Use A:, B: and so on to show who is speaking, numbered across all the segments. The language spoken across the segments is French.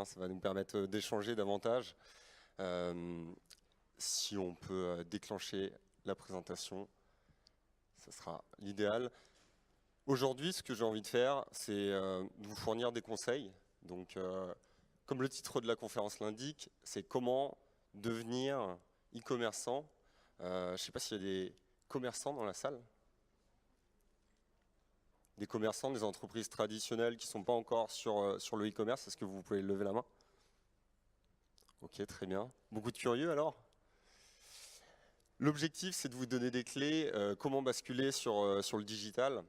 A: bien, ça va nous permettre d'échanger davantage. Si on peut déclencher la présentation, ça sera l'idéal. Aujourd'hui, ce que j'ai envie de faire, c'est de vous fournir des conseils. Donc, comme le titre de la conférence l'indique, c'est comment devenir e-commerçant. Je ne sais pas s'il y a des commerçants dans la salle. Des commerçants, des entreprises traditionnelles qui ne sont pas encore sur le e-commerce. Est-ce que vous pouvez lever la main? Ok, très bien. Beaucoup de curieux alors? L'objectif, c'est de vous donner des clés, comment basculer sur le digital.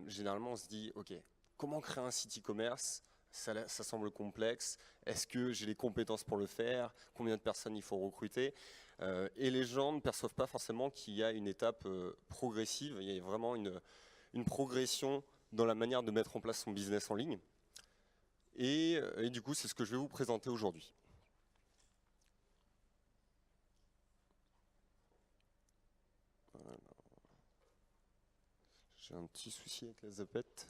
A: Généralement, on se dit, ok, comment créer un site e-commerce? Ça semble complexe. Est-ce que j'ai les compétences pour le faire? Combien de personnes il faut recruter? Et les gens ne perçoivent pas forcément qu'il y a une étape progressive. Il y a vraiment une progression dans la manière de mettre en place son business en ligne. Et du coup, c'est ce que je vais vous présenter aujourd'hui. J'ai un petit souci avec la zapette.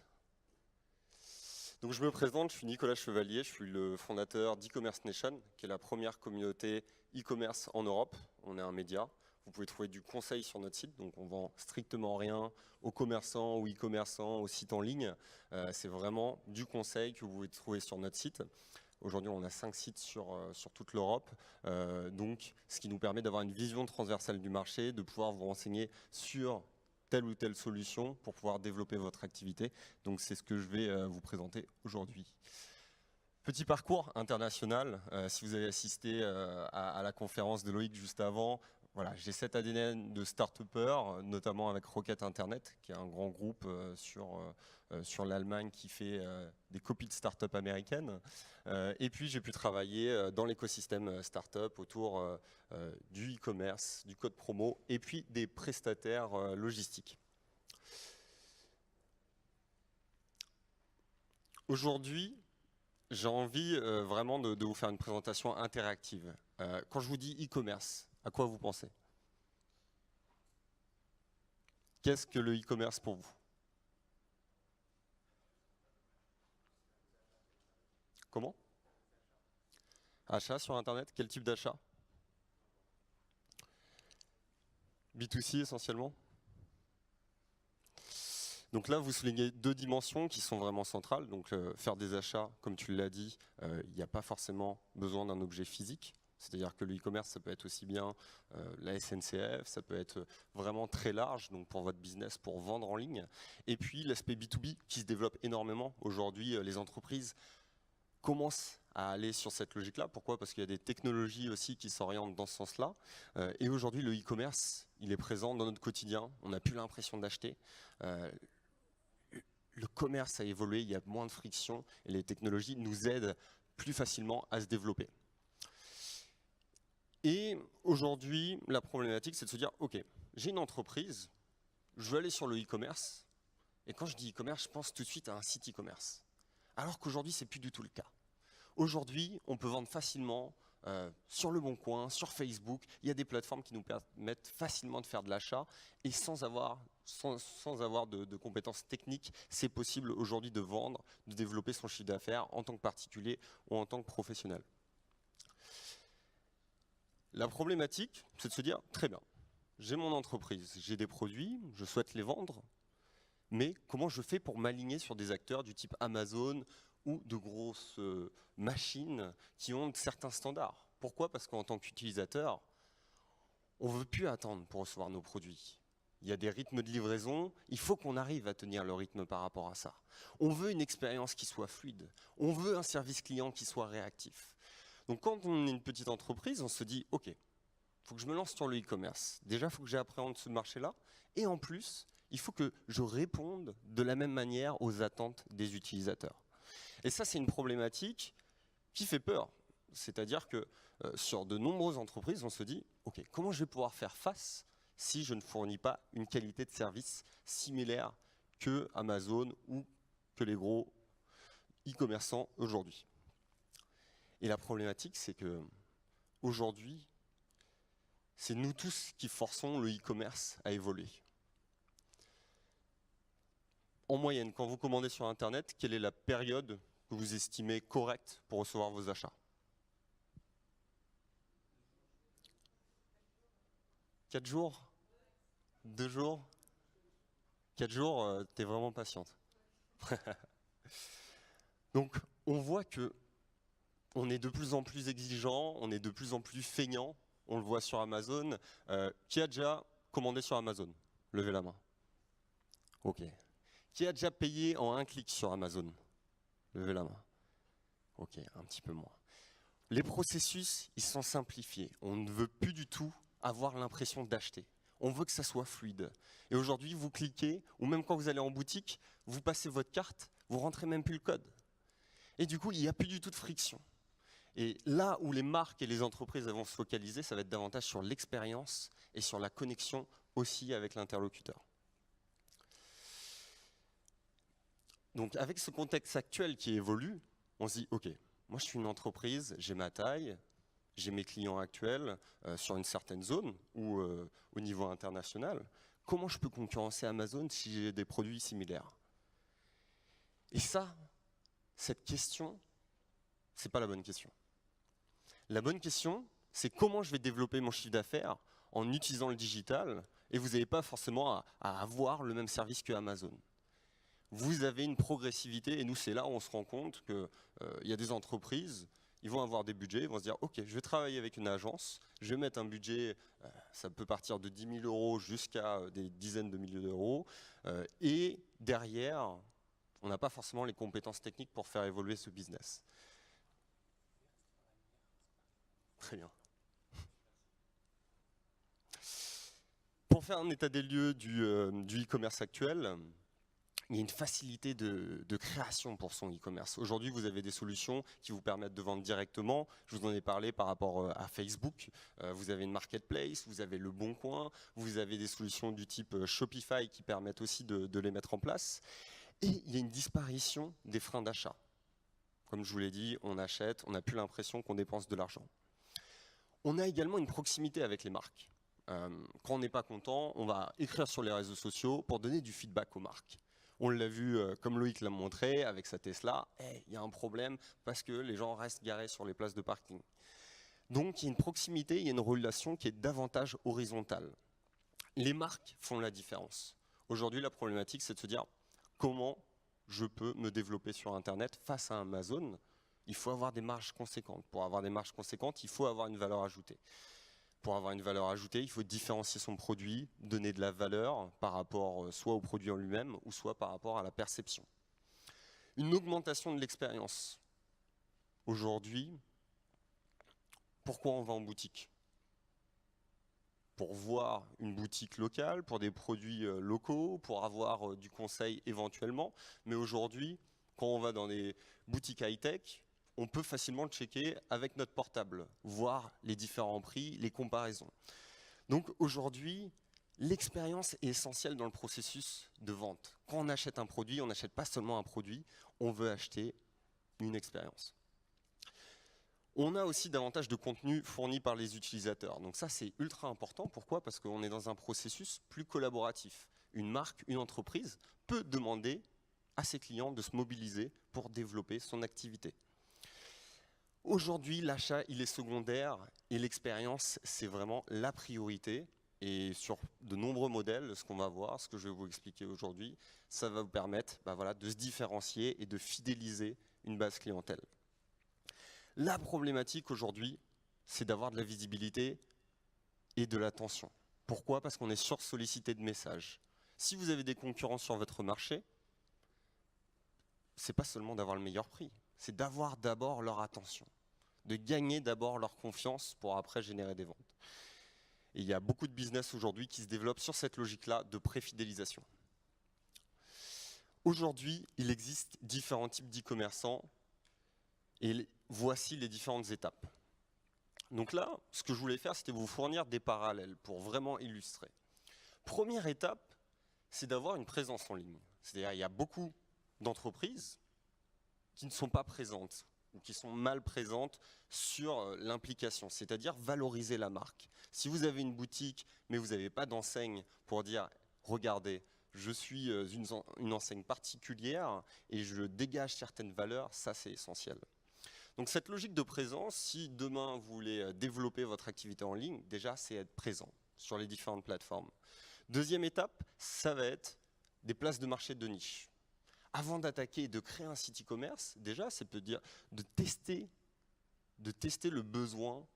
A: Donc je me présente, je suis Nicolas Chevalier, je suis le fondateur d'e-commerce Nation, qui est la première communauté e-commerce en Europe. On est un média. Vous pouvez trouver du conseil sur notre site, donc on vend strictement rien aux commerçants ou e-commerçants, aux sites en ligne. C'est vraiment du conseil que vous pouvez trouver sur notre site. Aujourd'hui, on a 5 sites sur toute l'Europe, donc ce qui nous permet d'avoir une vision transversale du marché, de pouvoir vous renseigner sur telle ou telle solution pour pouvoir développer votre activité. Donc c'est ce que je vais vous présenter aujourd'hui. Petit parcours international, si vous avez assisté à la conférence de Loïc juste avant, voilà, j'ai cette ADN de start-upper, notamment avec Rocket Internet, qui est un grand groupe sur l'Allemagne qui fait des copies de start-up américaines. Et puis j'ai pu travailler dans l'écosystème start-up autour du e-commerce, du code promo et puis des prestataires logistiques. Aujourd'hui, j'ai envie vraiment de vous faire une présentation interactive. Quand je vous dis e-commerce, à quoi vous pensez? Qu'est-ce que le e-commerce pour vous? Comment? Achat sur Internet? Quel type d'achat? B2C essentiellement? Donc là, vous soulignez deux dimensions qui sont vraiment centrales. Donc faire des achats, comme tu l'as dit, il n'y a pas forcément besoin d'un objet physique. C'est-à-dire que le e-commerce, ça peut être aussi bien la SNCF, ça peut être vraiment très large, donc pour votre business, pour vendre en ligne. Et puis l'aspect B2B qui se développe énormément. Aujourd'hui, les entreprises commencent à aller sur cette logique-là. Pourquoi? Parce qu'il y a des technologies aussi qui s'orientent dans ce sens-là. Et aujourd'hui, le e-commerce, il est présent dans notre quotidien. On n'a plus l'impression d'acheter. Le commerce a évolué, il y a moins de friction et les technologies nous aident plus facilement à se développer. Et aujourd'hui, la problématique, c'est de se dire, ok, j'ai une entreprise, je veux aller sur le e-commerce, et quand je dis e-commerce, je pense tout de suite à un site e-commerce. Alors qu'aujourd'hui, c'est plus du tout le cas. Aujourd'hui, on peut vendre facilement sur Le Bon Coin, sur Facebook. Il y a des plateformes qui nous permettent facilement de faire de l'achat et sans avoir de compétences techniques, c'est possible aujourd'hui de vendre, de développer son chiffre d'affaires en tant que particulier ou en tant que professionnel. La problématique, c'est de se dire, très bien, j'ai mon entreprise, j'ai des produits, je souhaite les vendre, mais comment je fais pour m'aligner sur des acteurs du type Amazon ou de grosses machines qui ont certains standards? Pourquoi? Parce qu'en tant qu'utilisateur, on ne veut plus attendre pour recevoir nos produits. Il y a des rythmes de livraison, il faut qu'on arrive à tenir le rythme par rapport à ça. On veut une expérience qui soit fluide, on veut un service client qui soit réactif. Donc quand on est une petite entreprise, on se dit, ok, il faut que je me lance sur le e-commerce. Déjà, il faut que j'appréhende ce marché-là. Et en plus, il faut que je réponde de la même manière aux attentes des utilisateurs. Et ça, c'est une problématique qui fait peur. C'est-à-dire que sur de nombreuses entreprises, on se dit, ok, comment je vais pouvoir faire face si je ne fournis pas une qualité de service similaire que Amazon ou que les gros e-commerçants aujourd'hui. Et la problématique, c'est que aujourd'hui, c'est nous tous qui forçons le e-commerce à évoluer. En moyenne, quand vous commandez sur Internet, quelle est la période que vous estimez correct pour recevoir vos achats? 4 jours? 2 jours? 4 jours, t'es vraiment patiente. Donc, on voit que on est de plus en plus exigeant, on est de plus en plus feignant. On le voit sur Amazon. Qui a déjà commandé sur Amazon? Levez la main. Ok. Qui a déjà payé en un clic sur Amazon? Levez la main. Ok, un petit peu moins. Les processus, ils sont simplifiés. On ne veut plus du tout avoir l'impression d'acheter. On veut que ça soit fluide. Et aujourd'hui, vous cliquez, ou même quand vous allez en boutique, vous passez votre carte, vous rentrez même plus le code. Et du coup, il n'y a plus du tout de friction. Et là où les marques et les entreprises vont se focaliser, ça va être davantage sur l'expérience et sur la connexion aussi avec l'interlocuteur. Donc avec ce contexte actuel qui évolue, on se dit, ok, moi je suis une entreprise, j'ai ma taille, j'ai mes clients actuels sur une certaine zone ou au niveau international. Comment je peux concurrencer Amazon si j'ai des produits similaires? Et ça, cette question, c'est pas la bonne question. La bonne question, c'est comment je vais développer mon chiffre d'affaires en utilisant le digital, et vous n'avez pas forcément à avoir le même service que Amazon. Vous avez une progressivité, et nous, c'est là où on se rend compte qu'il y a des entreprises, ils vont avoir des budgets, ils vont se dire, ok, je vais travailler avec une agence, je vais mettre un budget, ça peut partir de 10 000 € jusqu'à des dizaines de milliers d'euros, et derrière, on n'a pas forcément les compétences techniques pour faire évoluer ce business. Très bien. Pour faire un état des lieux du e-commerce actuel, il y a une facilité de création pour son e-commerce. Aujourd'hui, vous avez des solutions qui vous permettent de vendre directement. Je vous en ai parlé par rapport à Facebook. Vous avez une marketplace, vous avez le Bon Coin, vous avez des solutions du type Shopify qui permettent aussi de les mettre en place. Et il y a une disparition des freins d'achat. Comme je vous l'ai dit, on achète, on n'a plus l'impression qu'on dépense de l'argent. On a également une proximité avec les marques. Quand on n'est pas content, on va écrire sur les réseaux sociaux pour donner du feedback aux marques. On l'a vu, comme Loïc l'a montré, avec sa Tesla, il y a un problème parce que les gens restent garés sur les places de parking. Donc il y a une proximité, il y a une relation qui est davantage horizontale. Les marques font la différence. Aujourd'hui, la problématique, c'est de se dire comment je peux me développer sur Internet face à Amazon. Il faut avoir des marges conséquentes. Pour avoir des marges conséquentes, il faut avoir une valeur ajoutée. Pour avoir une valeur ajoutée, il faut différencier son produit, donner de la valeur par rapport soit au produit en lui-même ou soit par rapport à la perception. Une augmentation de l'expérience. Aujourd'hui, pourquoi on va en boutique? Pour voir une boutique locale, pour des produits locaux, pour avoir du conseil éventuellement. Mais aujourd'hui, quand on va dans des boutiques high-tech, on peut facilement le checker avec notre portable, voir les différents prix, les comparaisons. Donc aujourd'hui, l'expérience est essentielle dans le processus de vente. Quand on achète un produit, on n'achète pas seulement un produit, on veut acheter une expérience. On a aussi davantage de contenu fourni par les utilisateurs. Donc ça, c'est ultra important. Pourquoi? Parce qu'on est dans un processus plus collaboratif. Une marque, une entreprise peut demander à ses clients de se mobiliser pour développer son activité. Aujourd'hui, l'achat, il est secondaire et l'expérience, c'est vraiment la priorité. Et sur de nombreux modèles, ce qu'on va voir, ce que je vais vous expliquer aujourd'hui, ça va vous permettre de se différencier et de fidéliser une base clientèle. La problématique aujourd'hui, c'est d'avoir de la visibilité et de l'attention. Pourquoi? Parce qu'on est sursollicité de messages. Si vous avez des concurrents sur votre marché, c'est pas seulement d'avoir le meilleur prix, c'est d'avoir d'abord leur attention, de gagner d'abord leur confiance pour après générer des ventes. Et il y a beaucoup de business aujourd'hui qui se développent sur cette logique-là de préfidélisation. Aujourd'hui, il existe différents types d'e-commerçants et voici les différentes étapes. Donc là, ce que je voulais faire, c'était vous fournir des parallèles pour vraiment illustrer. Première étape, c'est d'avoir une présence en ligne. C'est-à-dire il y a beaucoup d'entreprises qui ne sont pas présentes ou qui sont mal présentes sur l'implication, c'est-à-dire valoriser la marque. Si vous avez une boutique, mais vous n'avez pas d'enseigne pour dire « Regardez, je suis une enseigne particulière et je dégage certaines valeurs, ça c'est essentiel. Donc cette logique de présence, si demain vous voulez développer votre activité en ligne, déjà c'est être présent sur les différentes plateformes. Deuxième étape, ça va être des places de marché de niche. Avant d'attaquer et de créer un site e-commerce, déjà c'est peut dire de tester le besoin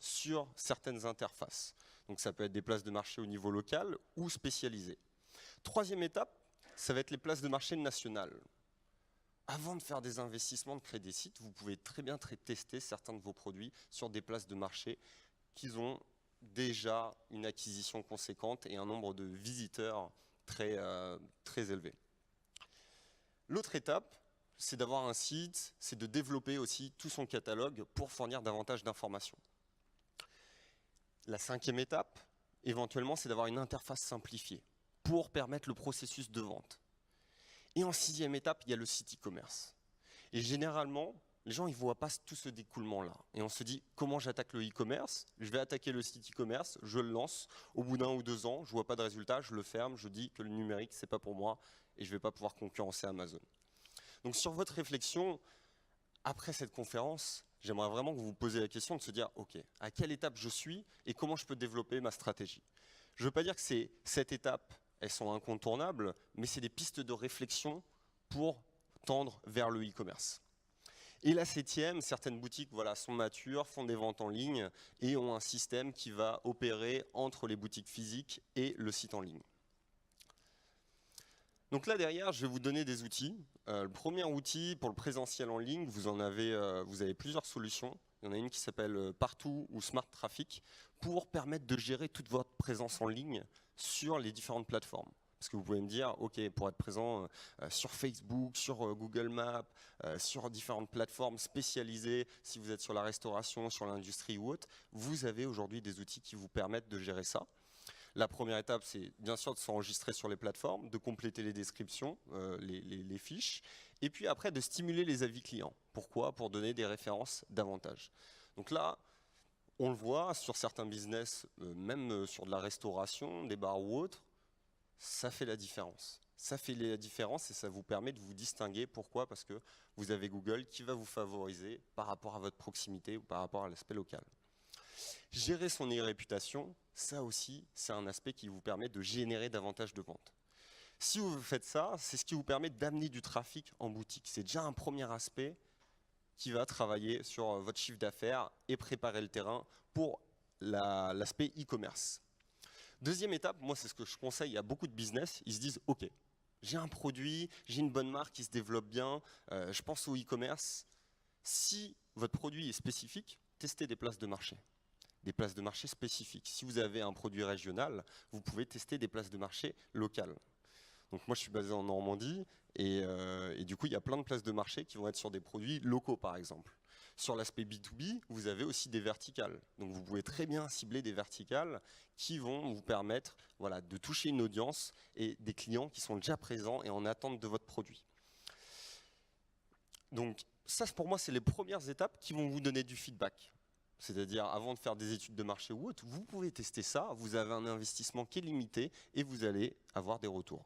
A: sur certaines interfaces. Donc ça peut être des places de marché au niveau local ou spécialisées. Troisième étape, ça va être les places de marché nationales. Avant de faire des investissements, de créer des sites, vous pouvez très bien tester certains de vos produits sur des places de marché qui ont déjà une acquisition conséquente et un nombre de visiteurs très élevé. L'autre étape, c'est d'avoir un site, c'est de développer aussi tout son catalogue pour fournir davantage d'informations. La cinquième étape, éventuellement, c'est d'avoir une interface simplifiée pour permettre le processus de vente. Et en sixième étape, il y a le site e-commerce. Et généralement, les gens ne voient pas tout ce découlement-là. Et on se dit, comment j'attaque le e-commerce? Je vais attaquer le site e-commerce, je le lance. Au bout d'1 ou 2 ans, je ne vois pas de résultat, je le ferme, je dis que le numérique, ce n'est pas pour moi et je ne vais pas pouvoir concurrencer Amazon. Donc sur votre réflexion, après cette conférence, j'aimerais vraiment que vous vous posiez la question de se dire, OK, à quelle étape je suis et comment je peux développer ma stratégie? Je ne veux pas dire que cette étape, elles sont incontournables, mais c'est des pistes de réflexion pour tendre vers le e-commerce. Et la septième, certaines boutiques sont matures, font des ventes en ligne et ont un système qui va opérer entre les boutiques physiques et le site en ligne. Donc là derrière, je vais vous donner des outils. Le premier outil pour le présentiel en ligne, vous avez plusieurs solutions. Il y en a une qui s'appelle Partout ou Smart Traffic pour permettre de gérer toute votre présence en ligne sur les différentes plateformes. Parce que vous pouvez me dire, OK, pour être présent sur Facebook, sur Google Maps, sur différentes plateformes spécialisées, si vous êtes sur la restauration, sur l'industrie ou autre, vous avez aujourd'hui des outils qui vous permettent de gérer ça. La première étape, c'est bien sûr de s'enregistrer sur les plateformes, de compléter les descriptions, les fiches, et puis après de stimuler les avis clients. Pourquoi? Pour donner des références davantage. Donc là, on le voit sur certains business, même sur de la restauration, des bars ou autres, ça fait la différence. Ça fait la différence et ça vous permet de vous distinguer. Pourquoi? Parce que vous avez Google qui va vous favoriser par rapport à votre proximité ou par rapport à l'aspect local. Gérer son réputation, ça aussi, c'est un aspect qui vous permet de générer davantage de ventes. Si vous faites ça, c'est ce qui vous permet d'amener du trafic en boutique. C'est déjà un premier aspect qui va travailler sur votre chiffre d'affaires et préparer le terrain pour l'aspect e-commerce. Deuxième étape, moi c'est ce que je conseille à beaucoup de business, ils se disent OK, j'ai un produit, j'ai une bonne marque qui se développe bien, je pense au e-commerce. Si votre produit est spécifique, testez des places de marché. Des places de marché spécifiques. Si vous avez un produit régional, vous pouvez tester des places de marché locales. Donc moi je suis basé en Normandie et du coup il y a plein de places de marché qui vont être sur des produits locaux par exemple. Sur l'aspect B2B, vous avez aussi des verticales. Donc vous pouvez très bien cibler des verticales qui vont vous permettre de toucher une audience et des clients qui sont déjà présents et en attente de votre produit. Donc ça pour moi c'est les premières étapes qui vont vous donner du feedback. C'est-à-dire, avant de faire des études de marché ou autre, vous pouvez tester ça, vous avez un investissement qui est limité et vous allez avoir des retours.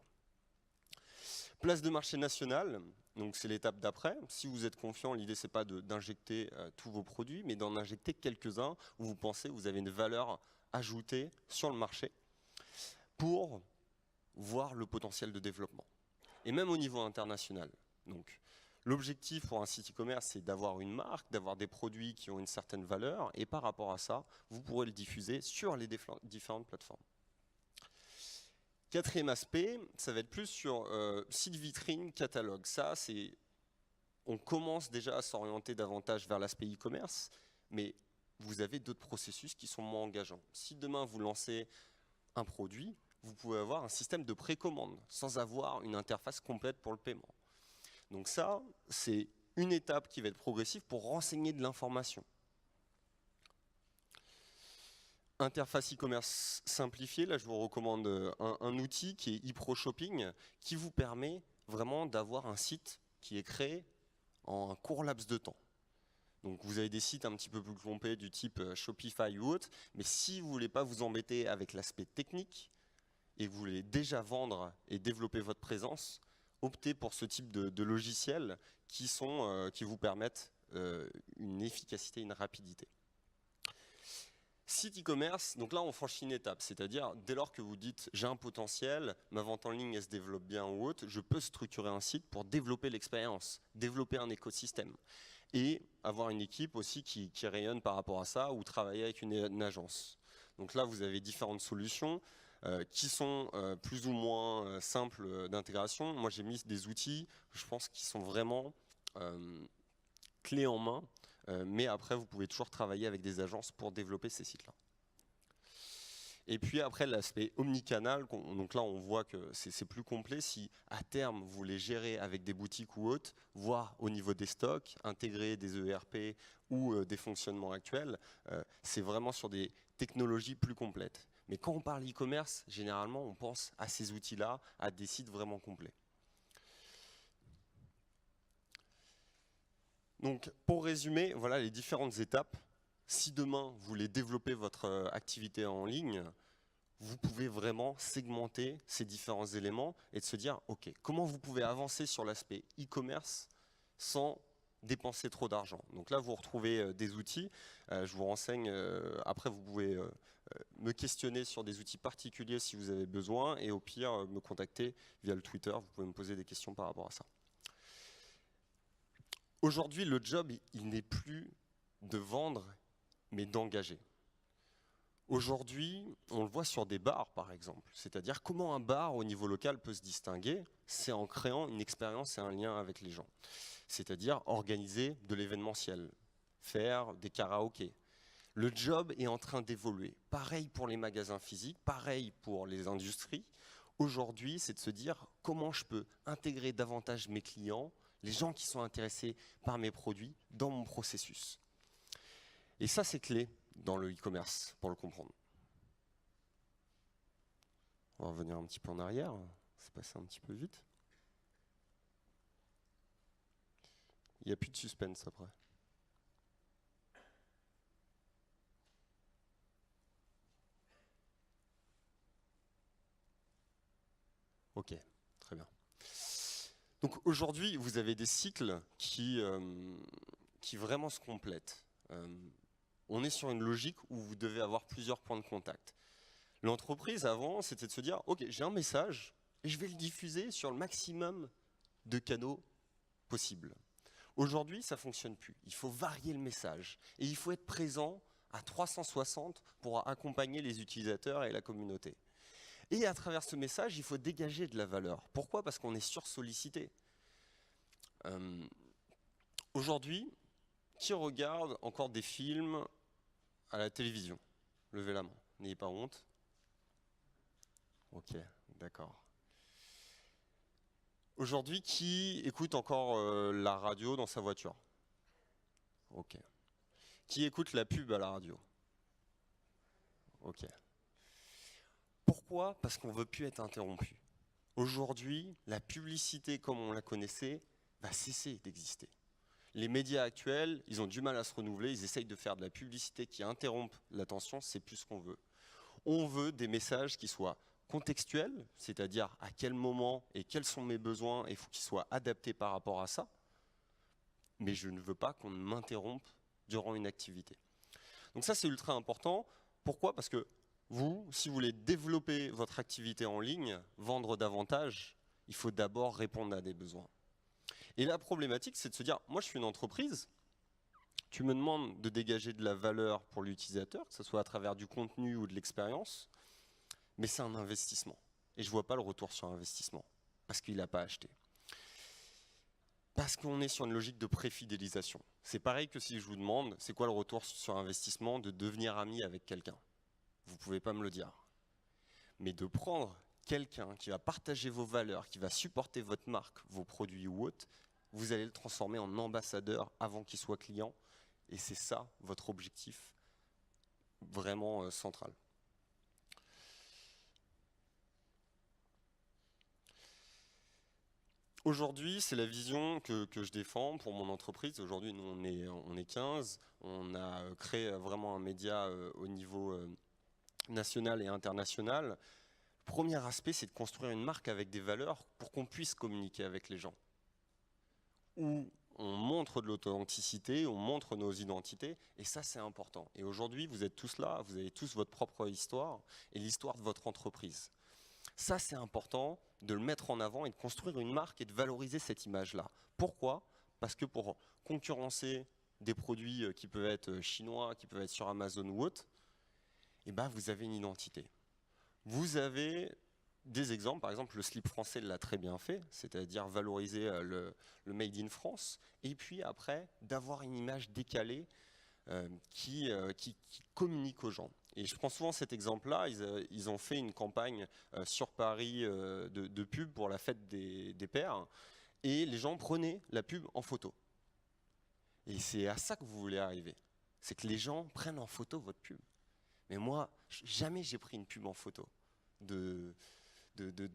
A: Place de marché nationale, donc c'est l'étape d'après. Si vous êtes confiant, l'idée c'est pas d'injecter tous vos produits, mais d'en injecter quelques-uns où vous pensez que vous avez une valeur ajoutée sur le marché pour voir le potentiel de développement. Et même au niveau international. Donc, l'objectif pour un site e-commerce, c'est d'avoir une marque, d'avoir des produits qui ont une certaine valeur, et par rapport à ça, vous pourrez le diffuser sur les différentes plateformes. Quatrième aspect, ça va être plus sur site vitrine, catalogue. Ça, on commence déjà à s'orienter davantage vers l'aspect e-commerce, mais vous avez d'autres processus qui sont moins engageants. Si demain vous lancez un produit, vous pouvez avoir un système de précommande sans avoir une interface complète pour le paiement. Donc ça, c'est une étape qui va être progressive pour renseigner de l'information. Interface e-commerce simplifiée, là je vous recommande un outil qui est eProShopping qui vous permet vraiment d'avoir un site qui est créé en un court laps de temps. Donc vous avez des sites un petit peu plus complets du type Shopify ou autre, mais si vous ne voulez pas vous embêter avec l'aspect technique, et que vous voulez déjà vendre et développer votre présence, optez pour ce type de logiciels qui vous permettent une efficacité, une rapidité. Site e-commerce, donc là on franchit une étape, c'est-à-dire dès lors que vous dites j'ai un potentiel, ma vente en ligne elle se développe bien ou autre, je peux structurer un site pour développer l'expérience, développer un écosystème et avoir une équipe aussi qui rayonne par rapport à ça ou travailler avec une agence. Donc là vous avez différentes solutions qui sont plus ou moins simples d'intégration. Moi j'ai mis des outils, je pense, qui sont vraiment clés en main. Mais après, vous pouvez toujours travailler avec des agences pour développer ces sites-là. Et puis après, l'aspect omnicanal, donc là, on voit que c'est plus complet. Si à terme, vous les gérez avec des boutiques ou autres, voire au niveau des stocks, intégrer des ERP ou des fonctionnements actuels, c'est vraiment sur des technologies plus complètes. Mais quand on parle e-commerce, généralement, on pense à ces outils-là, à des sites vraiment complets. Donc, pour résumer, voilà les différentes étapes. Si demain, vous voulez développer votre activité en ligne, vous pouvez vraiment segmenter ces différents éléments et de se dire, OK, comment vous pouvez avancer sur l'aspect e-commerce sans dépenser trop d'argent. Donc là, vous retrouvez des outils. Je vous renseigne. Après, vous pouvez me questionner sur des outils particuliers si vous avez besoin et au pire, me contacter via le Twitter. Vous pouvez me poser des questions par rapport à ça. Aujourd'hui, le job, il n'est plus de vendre, mais d'engager. Aujourd'hui, on le voit sur des bars, par exemple. C'est-à-dire comment un bar, au niveau local, peut se distinguer, c'est en créant une expérience et un lien avec les gens. C'est-à-dire organiser de l'événementiel, faire des karaokés. Le job est en train d'évoluer. Pareil pour les magasins physiques, pareil pour les industries. Aujourd'hui, c'est de se dire comment je peux intégrer davantage mes clients, les gens qui sont intéressés par mes produits, dans mon processus. Et ça, c'est clé dans le e-commerce, pour le comprendre. On va revenir un petit peu en arrière, c'est passé un petit peu vite. Il n'y a plus de suspense après. Ok, très bien. Donc aujourd'hui, vous avez des cycles qui vraiment se complètent. On est sur une logique où vous devez avoir plusieurs points de contact. L'entreprise, avant, c'était de se dire, ok, j'ai un message et je vais le diffuser sur le maximum de canaux possibles. Aujourd'hui, ça ne fonctionne plus. Il faut varier le message et il faut être présent à 360 pour accompagner les utilisateurs et la communauté. Et à travers ce message, il faut dégager de la valeur. Pourquoi? Parce qu'on est sursollicité. Aujourd'hui, qui regarde encore des films à la télévision? Levez la main, n'ayez pas honte. Ok, d'accord. Aujourd'hui, qui écoute encore la radio dans sa voiture? Ok. Qui écoute la pub à la radio? Ok. Pourquoi? Parce qu'on ne veut plus être interrompu. Aujourd'hui, la publicité comme on la connaissait va cesser d'exister. Les médias actuels, ils ont du mal à se renouveler, ils essayent de faire de la publicité qui interrompt l'attention, c'est plus ce qu'on veut. On veut des messages qui soient contextuels, c'est-à-dire à quel moment et quels sont mes besoins, et il faut qu'ils soient adaptés par rapport à ça. Mais je ne veux pas qu'on m'interrompe durant une activité. Donc ça, c'est ultra important. Pourquoi? Parce que vous, si vous voulez développer votre activité en ligne, vendre davantage, il faut d'abord répondre à des besoins. Et la problématique, c'est de se dire, moi je suis une entreprise, tu me demandes de dégager de la valeur pour l'utilisateur, que ce soit à travers du contenu ou de l'expérience, mais c'est un investissement. Et je ne vois pas le retour sur investissement, parce qu'il n'a pas acheté. Parce qu'on est sur une logique de préfidélisation. C'est pareil que si je vous demande, c'est quoi le retour sur investissement de devenir ami avec quelqu'un? Vous ne pouvez pas me le dire. Mais de prendre quelqu'un qui va partager vos valeurs, qui va supporter votre marque, vos produits ou autres, vous allez le transformer en ambassadeur avant qu'il soit client. Et c'est ça votre objectif vraiment central. Aujourd'hui, c'est la vision que je défends pour mon entreprise. Aujourd'hui, nous, on est 15. On a créé vraiment un média au niveau national et international. Premier aspect, c'est de construire une marque avec des valeurs pour qu'on puisse communiquer avec les gens. Où on montre de l'authenticité, on montre nos identités, et ça c'est important. Et aujourd'hui, vous êtes tous là, vous avez tous votre propre histoire, et l'histoire de votre entreprise. Ça c'est important de le mettre en avant et de construire une marque et de valoriser cette image-là. Pourquoi? Parce que pour concurrencer des produits qui peuvent être chinois, qui peuvent être sur Amazon ou autre, eh ben, vous avez une identité. Vous avez des exemples, par exemple le slip français l'a très bien fait, c'est-à-dire valoriser le Made in France, et puis après d'avoir une image décalée qui communique aux gens. Et je prends souvent cet exemple-là, ils ont fait une campagne sur Paris de pub pour la fête des pères, et les gens prenaient la pub en photo. Et c'est à ça que vous voulez arriver, c'est que les gens prennent en photo votre pub. Mais moi, jamais j'ai pris une pub en photo de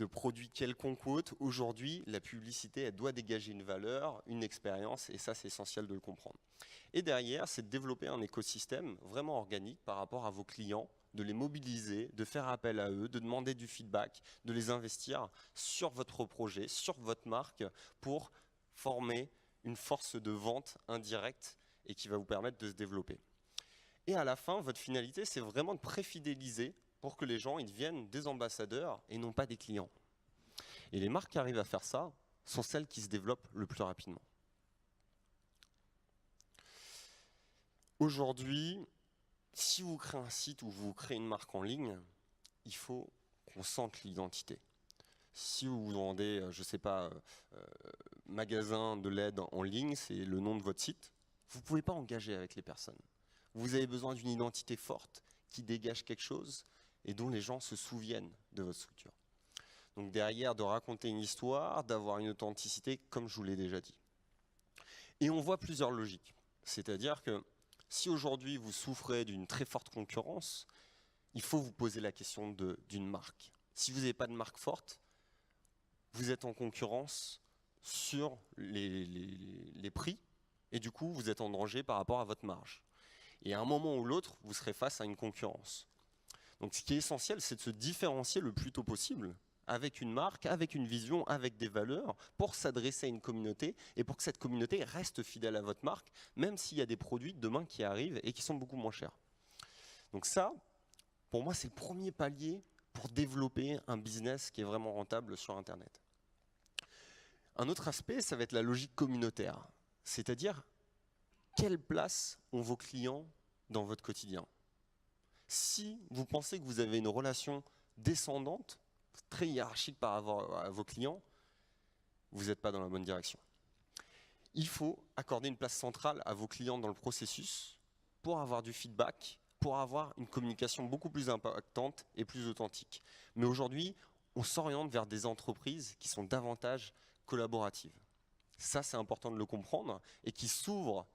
A: produits quelconques ou autres. Aujourd'hui, la publicité, elle doit dégager une valeur, une expérience, et ça, c'est essentiel de le comprendre. Et derrière, c'est de développer un écosystème vraiment organique par rapport à vos clients, de les mobiliser, de faire appel à eux, de demander du feedback, de les investir sur votre projet, sur votre marque, pour former une force de vente indirecte et qui va vous permettre de se développer. Et à la fin, votre finalité, c'est vraiment de préfidéliser pour que les gens ils deviennent des ambassadeurs et non pas des clients. Et les marques qui arrivent à faire ça sont celles qui se développent le plus rapidement. Aujourd'hui, si vous créez un site ou vous créez une marque en ligne, il faut qu'on sente l'identité. Si vous vendez, je ne sais pas, magasin de LED en ligne, c'est le nom de votre site, vous ne pouvez pas engager avec les personnes. Vous avez besoin d'une identité forte qui dégage quelque chose et dont les gens se souviennent de votre structure. Donc derrière, de raconter une histoire, d'avoir une authenticité, comme je vous l'ai déjà dit. Et on voit plusieurs logiques. C'est-à-dire que si aujourd'hui vous souffrez d'une très forte concurrence, il faut vous poser la question d'une marque. Si vous n'avez pas de marque forte, vous êtes en concurrence sur les prix et du coup vous êtes en danger par rapport à votre marge. Et à un moment ou l'autre, vous serez face à une concurrence. Donc ce qui est essentiel, c'est de se différencier le plus tôt possible avec une marque, avec une vision, avec des valeurs, pour s'adresser à une communauté et pour que cette communauté reste fidèle à votre marque, même s'il y a des produits demain qui arrivent et qui sont beaucoup moins chers. Donc ça, pour moi, c'est le premier palier pour développer un business qui est vraiment rentable sur Internet. Un autre aspect, ça va être la logique communautaire, c'est-à-dire quelle place ont vos clients dans votre quotidien. Si vous pensez que vous avez une relation descendante, très hiérarchique par rapport à vos clients, vous n'êtes pas dans la bonne direction. Il faut accorder une place centrale à vos clients dans le processus pour avoir du feedback, pour avoir une communication beaucoup plus impactante et plus authentique. Mais aujourd'hui, on s'oriente vers des entreprises qui sont davantage collaboratives. Ça, c'est important de le comprendre et qui s'ouvrent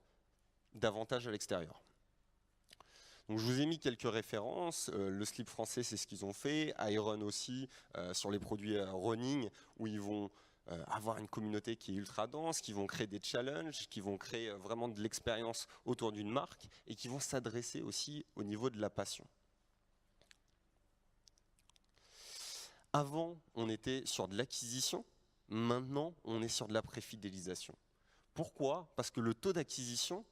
A: davantage à l'extérieur. Donc, je vous ai mis quelques références. Le slip français, c'est ce qu'ils ont fait. Iron aussi, sur les produits running, où ils vont avoir une communauté qui est ultra dense, qui vont créer des challenges, qui vont créer vraiment de l'expérience autour d'une marque et qui vont s'adresser aussi au niveau de la passion. Avant, on était sur de l'acquisition. Maintenant, on est sur de la préfidélisation. Pourquoi? Parce que le taux d'acquisition,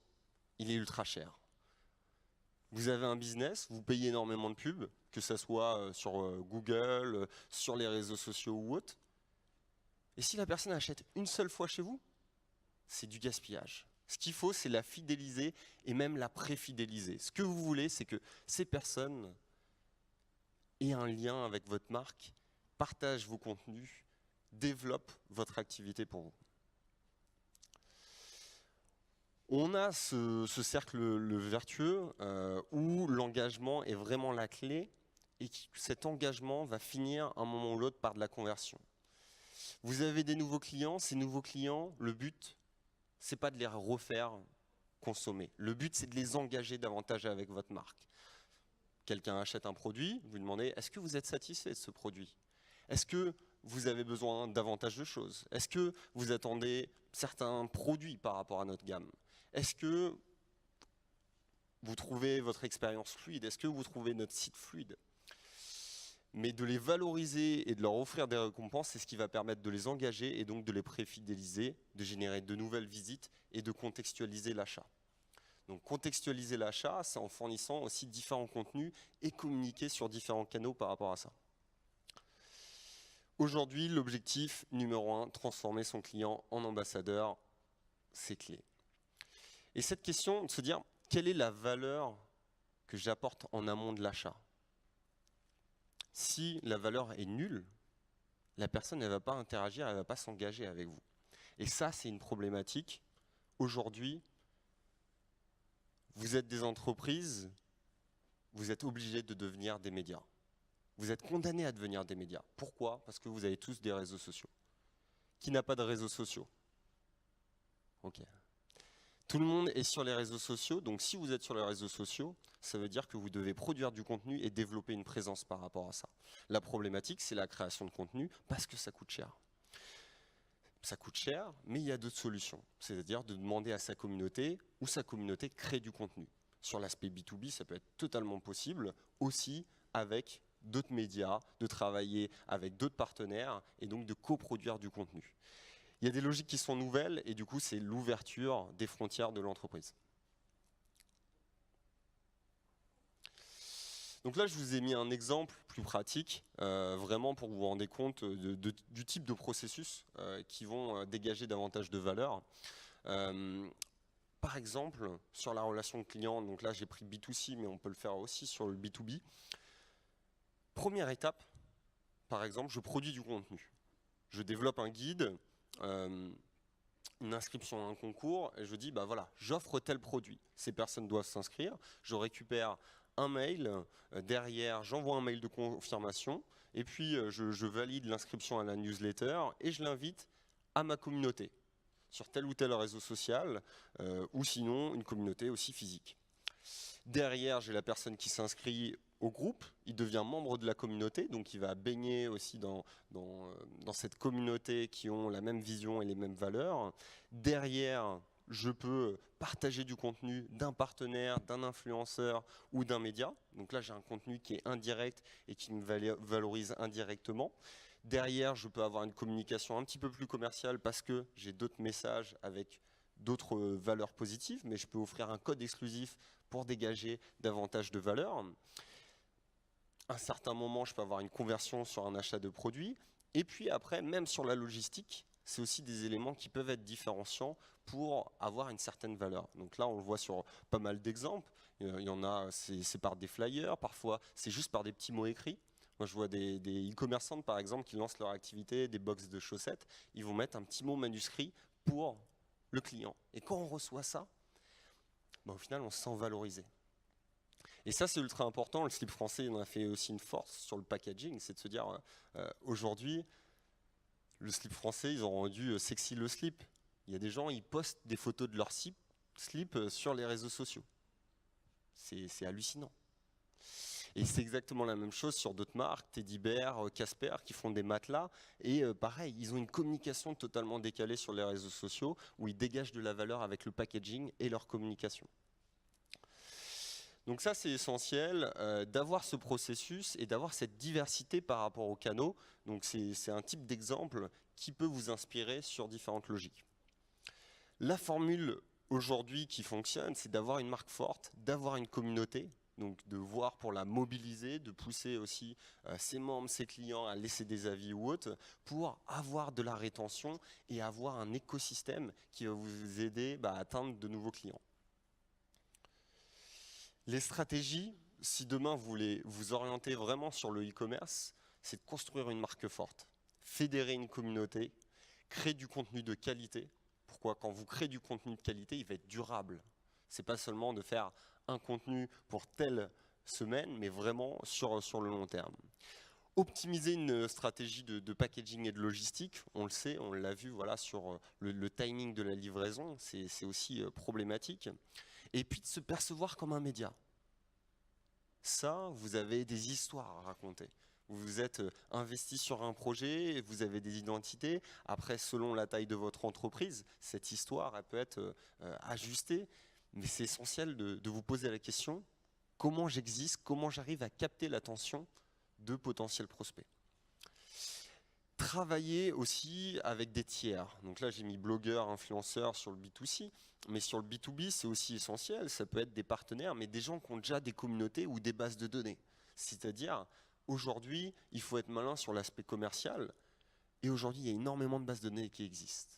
A: il est ultra cher. Vous avez un business, vous payez énormément de pubs, que ce soit sur Google, sur les réseaux sociaux ou autres. Et si la personne achète une seule fois chez vous, c'est du gaspillage. Ce qu'il faut, c'est la fidéliser et même la préfidéliser. Ce que vous voulez, c'est que ces personnes aient un lien avec votre marque, partagent vos contenus, développent votre activité pour vous. On a ce cercle vertueux où l'engagement est vraiment la clé et cet engagement va finir un moment ou l'autre par de la conversion. Vous avez des nouveaux clients, ces nouveaux clients, le but, c'est pas de les refaire consommer. Le but, c'est de les engager davantage avec votre marque. Quelqu'un achète un produit, vous demandez, est-ce que vous êtes satisfait de ce produit? Est-ce que vous avez besoin davantage de choses? Est-ce que vous attendez certains produits par rapport à notre gamme? Est-ce que vous trouvez votre expérience fluide? Est-ce que vous trouvez notre site fluide? mais de les valoriser et de leur offrir des récompenses, c'est ce qui va permettre de les engager et donc de les préfidéliser, de générer de nouvelles visites et de contextualiser l'achat. Donc contextualiser l'achat, c'est en fournissant aussi différents contenus et communiquer sur différents canaux par rapport à ça. Aujourd'hui, l'objectif numéro 1, transformer son client en ambassadeur, c'est clé. Et cette question de se dire, quelle est la valeur que j'apporte en amont de l'achat? Si la valeur est nulle, la personne ne va pas interagir, elle ne va pas s'engager avec vous. Et ça, c'est une problématique. Aujourd'hui, vous êtes des entreprises, vous êtes obligés de devenir des médias. Vous êtes condamnés à devenir des médias. Pourquoi? Parce que vous avez tous des réseaux sociaux. Qui n'a pas de réseaux sociaux? Ok. Tout le monde est sur les réseaux sociaux, donc si vous êtes sur les réseaux sociaux, ça veut dire que vous devez produire du contenu et développer une présence par rapport à ça. La problématique, c'est la création de contenu parce que ça coûte cher. Ça coûte cher, mais il y a d'autres solutions. C'est-à-dire de demander à sa communauté ou sa communauté crée du contenu. Sur l'aspect B2B, ça peut être totalement possible, aussi avec d'autres médias, de travailler avec d'autres partenaires et donc de coproduire du contenu. Il y a des logiques qui sont nouvelles et du coup, c'est l'ouverture des frontières de l'entreprise. Donc là, je vous ai mis un exemple plus pratique, vraiment pour que vous vous rendez compte du type de processus qui vont dégager davantage de valeur. Par exemple, sur la relation client, donc là j'ai pris B2C, mais on peut le faire aussi sur le B2B. Première étape, par exemple, je produis du contenu. Je développe un guide, une inscription à un concours, et je dis, bah voilà, j'offre tel produit. Ces personnes doivent s'inscrire, je récupère un mail, derrière j'envoie un mail de confirmation, et puis je valide l'inscription à la newsletter, et je l'invite à ma communauté, sur tel ou tel réseau social, ou sinon une communauté aussi physique. Derrière, j'ai la personne qui s'inscrit au groupe, il devient membre de la communauté, donc il va baigner aussi dans cette communauté qui ont la même vision et les mêmes valeurs. Derrière, je peux partager du contenu d'un partenaire, d'un influenceur ou d'un média. Donc là, j'ai un contenu qui est indirect et qui me valorise indirectement. Derrière, je peux avoir une communication un petit peu plus commerciale parce que j'ai d'autres messages avec d'autres valeurs positives, mais je peux offrir un code exclusif pour dégager davantage de valeur. À un certain moment, je peux avoir une conversion sur un achat de produit. Et puis après, même sur la logistique, c'est aussi des éléments qui peuvent être différenciants pour avoir une certaine valeur. Donc là, on le voit sur pas mal d'exemples. Il y en a, c'est par des flyers, parfois c'est juste par des petits mots écrits. Moi, je vois des e-commerçantes, par exemple, qui lancent leur activité, des box de chaussettes. Ils vont mettre un petit mot manuscrit pour le client. Et quand on reçoit ça, ben, au final, on se sent valorisé. Et ça, c'est ultra important. Le slip français en a fait aussi une force sur le packaging, c'est de se dire, aujourd'hui, le slip français, ils ont rendu sexy le slip. Il y a des gens, ils postent des photos de leur slip sur les réseaux sociaux. C'est hallucinant. Et c'est exactement la même chose sur d'autres marques, Teddy Bear, Casper, qui font des matelas. Et pareil, ils ont une communication totalement décalée sur les réseaux sociaux, où ils dégagent de la valeur avec le packaging et leur communication. Donc ça, c'est essentiel d'avoir ce processus et d'avoir cette diversité par rapport aux canaux. Donc c'est un type d'exemple qui peut vous inspirer sur différentes logiques. La formule aujourd'hui qui fonctionne, c'est d'avoir une marque forte, d'avoir une communauté, donc de voir pour la mobiliser, de pousser aussi ses membres, ses clients à laisser des avis ou autres, pour avoir de la rétention et avoir un écosystème qui va vous aider à atteindre de nouveaux clients. Les stratégies, si demain vous voulez vous orienter vraiment sur le e-commerce, c'est de construire une marque forte, fédérer une communauté, créer du contenu de qualité. Pourquoi? Quand vous créez du contenu de qualité, il va être durable. Ce n'est pas seulement de faire un contenu pour telle semaine, mais vraiment sur le long terme. Optimiser une stratégie de packaging et de logistique, on le sait, on l'a vu voilà, sur le timing de la livraison, c'est aussi problématique. Et puis de se percevoir comme un média. Ça, vous avez des histoires à raconter. Vous êtes investi sur un projet, vous avez des identités. Après, selon la taille de votre entreprise, cette histoire elle peut être ajustée. Mais c'est essentiel de vous poser la question, comment j'existe, comment j'arrive à capter l'attention de potentiels prospects. Travailler aussi avec des tiers. Donc là, j'ai mis blogueurs, influenceurs sur le B2C, mais sur le B2B, c'est aussi essentiel. Ça peut être des partenaires, mais des gens qui ont déjà des communautés ou des bases de données. C'est-à-dire, aujourd'hui, il faut être malin sur l'aspect commercial. Et aujourd'hui, il y a énormément de bases de données qui existent.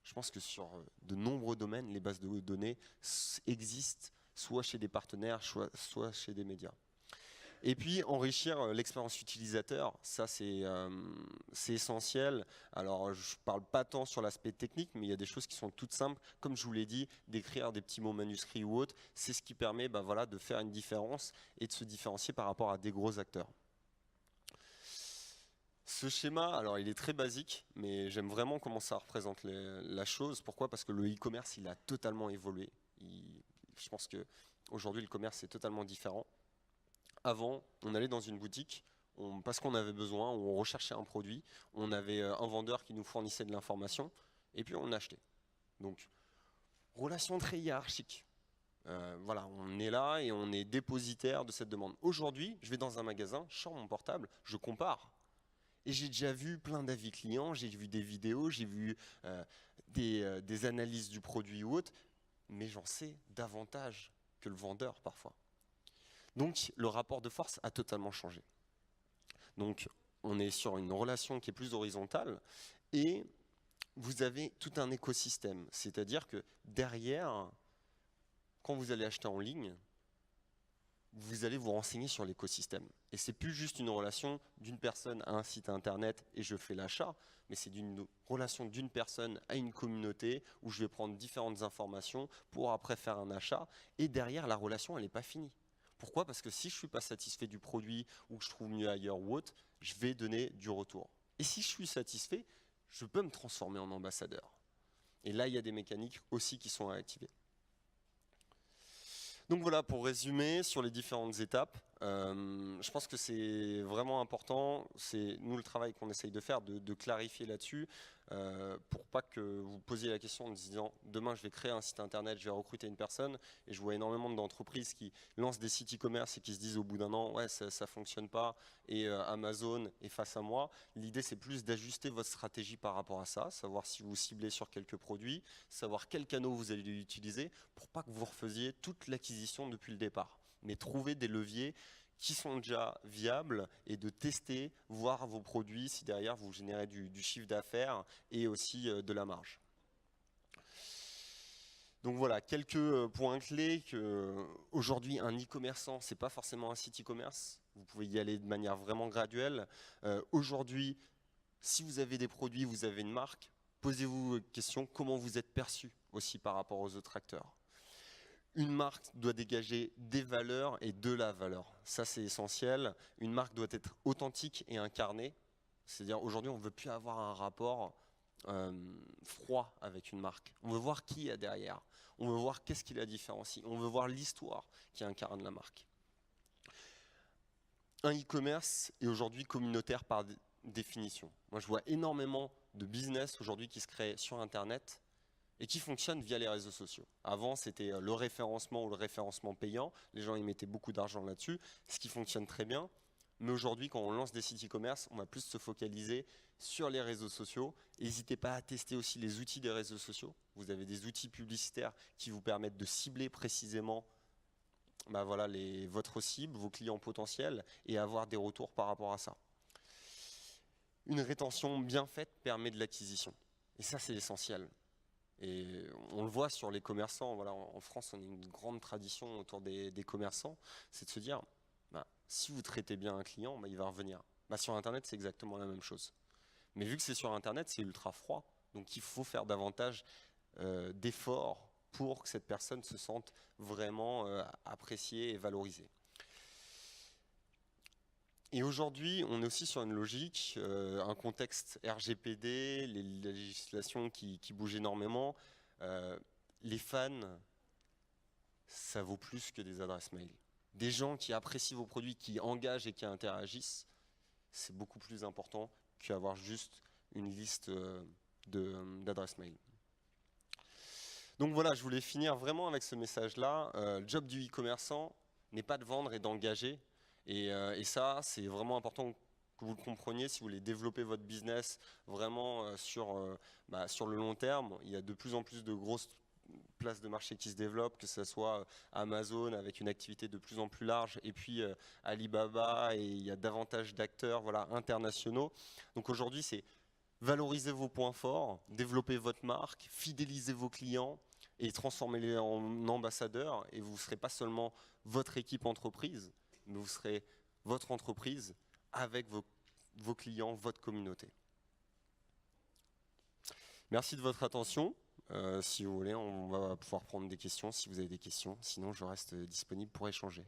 A: Je pense que sur de nombreux domaines, les bases de données existent, soit chez des partenaires, soit chez des médias. Et puis enrichir l'expérience utilisateur, ça c'est essentiel. Alors je ne parle pas tant sur l'aspect technique, mais il y a des choses qui sont toutes simples. Comme je vous l'ai dit, d'écrire des petits mots manuscrits ou autres, c'est ce qui permet voilà, de faire une différence et de se différencier par rapport à des gros acteurs. Ce schéma, alors il est très basique, mais j'aime vraiment comment ça représente la chose. Pourquoi? Parce que le e-commerce, il a totalement évolué. Je pense qu'aujourd'hui, le commerce est totalement différent. Avant, on allait dans une boutique, parce qu'on avait besoin, on recherchait un produit, on avait un vendeur qui nous fournissait de l'information, et puis on achetait. Donc, relation très hiérarchique. Voilà, on est là et on est dépositaire de cette demande. Aujourd'hui, je vais dans un magasin, je sors mon portable, je compare. Et j'ai déjà vu plein d'avis clients, j'ai vu des vidéos, j'ai vu des analyses du produit ou autre, mais j'en sais davantage que le vendeur parfois. Donc le rapport de force a totalement changé. Donc on est sur une relation qui est plus horizontale et vous avez tout un écosystème. C'est-à-dire que derrière, quand vous allez acheter en ligne, vous allez vous renseigner sur l'écosystème. Et c'est plus juste une relation d'une personne à un site internet et je fais l'achat, mais c'est une relation d'une personne à une communauté où je vais prendre différentes informations pour après faire un achat. Et derrière, la relation, elle n'est pas finie. Pourquoi? Parce que si je ne suis pas satisfait du produit ou que je trouve mieux ailleurs ou autre, je vais donner du retour. Et si je suis satisfait, je peux me transformer en ambassadeur. Et là, il y a des mécaniques aussi qui sont à activer. Donc voilà, pour résumer sur les différentes étapes, je pense que c'est vraiment important, c'est nous le travail qu'on essaye de faire, de clarifier là-dessus, pour pas que vous posiez la question en disant demain je vais créer un site internet, je vais recruter une personne, et je vois énormément d'entreprises qui lancent des sites e-commerce et qui se disent au bout d'un an ouais ça fonctionne pas et Amazon est face à moi. L'idée c'est plus d'ajuster votre stratégie par rapport à ça, savoir si vous ciblez sur quelques produits, savoir quels canaux vous allez utiliser pour pas que vous refaisiez toute l'acquisition depuis le départ, mais trouver des leviers qui sont déjà viables et de tester, voir vos produits si derrière vous générez du chiffre d'affaires et aussi de la marge. Donc voilà, quelques points clés que aujourd'hui un e-commerçant, c'est pas forcément un site e-commerce. Vous pouvez y aller de manière vraiment graduelle. Aujourd'hui, si vous avez des produits, vous avez une marque, posez-vous la question comment vous êtes perçu aussi par rapport aux autres acteurs. Une marque doit dégager des valeurs et de la valeur. Ça, c'est essentiel. Une marque doit être authentique et incarnée. C'est-à-dire, aujourd'hui, on ne veut plus avoir un rapport froid avec une marque. On veut voir qui il y a derrière. On veut voir qu'est-ce qui la différencie. On veut voir l'histoire qui incarne la marque. Un e-commerce est aujourd'hui communautaire par définition. Moi, je vois énormément de business aujourd'hui qui se créent sur Internet et qui fonctionne via les réseaux sociaux. Avant, c'était le référencement ou le référencement payant. Les gens y mettaient beaucoup d'argent là-dessus, ce qui fonctionne très bien. Mais aujourd'hui, quand on lance des sites e-commerce, on va plus se focaliser sur les réseaux sociaux. N'hésitez pas à tester aussi les outils des réseaux sociaux. Vous avez des outils publicitaires qui vous permettent de cibler précisément voilà, votre cible, vos clients potentiels, et avoir des retours par rapport à ça. Une rétention bien faite permet de l'acquisition. Et ça, c'est essentiel. Et on le voit sur les commerçants. Voilà, en France, on a une grande tradition autour des commerçants. C'est de se dire, si vous traitez bien un client, il va revenir. Sur Internet, c'est exactement la même chose. Mais vu que c'est sur Internet, c'est ultra froid. Donc il faut faire davantage d'efforts pour que cette personne se sente vraiment appréciée et valorisée. Et aujourd'hui, on est aussi sur une logique, un contexte RGPD, les législations qui bougent énormément. Les fans, ça vaut plus que des adresses mail. Des gens qui apprécient vos produits, qui engagent et qui interagissent, c'est beaucoup plus important qu'avoir juste une liste d'adresses mail. Donc voilà, je voulais finir vraiment avec ce message-là. Le job du e-commerçant n'est pas de vendre et d'engager, Et ça, c'est vraiment important que vous le compreniez si vous voulez développer votre business vraiment sur le long terme. Il y a de plus en plus de grosses places de marché qui se développent, que ce soit Amazon avec une activité de plus en plus large, et puis Alibaba, et il y a davantage d'acteurs voilà, internationaux. Donc aujourd'hui, c'est valoriser vos points forts, développer votre marque, fidéliser vos clients et transformer-les en ambassadeurs. Et vous ne serez pas seulement votre équipe entreprise, mais vous serez votre entreprise avec vos clients, votre communauté. Merci de votre attention. Si vous voulez, on va pouvoir prendre des questions si vous avez des questions. Sinon, je reste disponible pour échanger.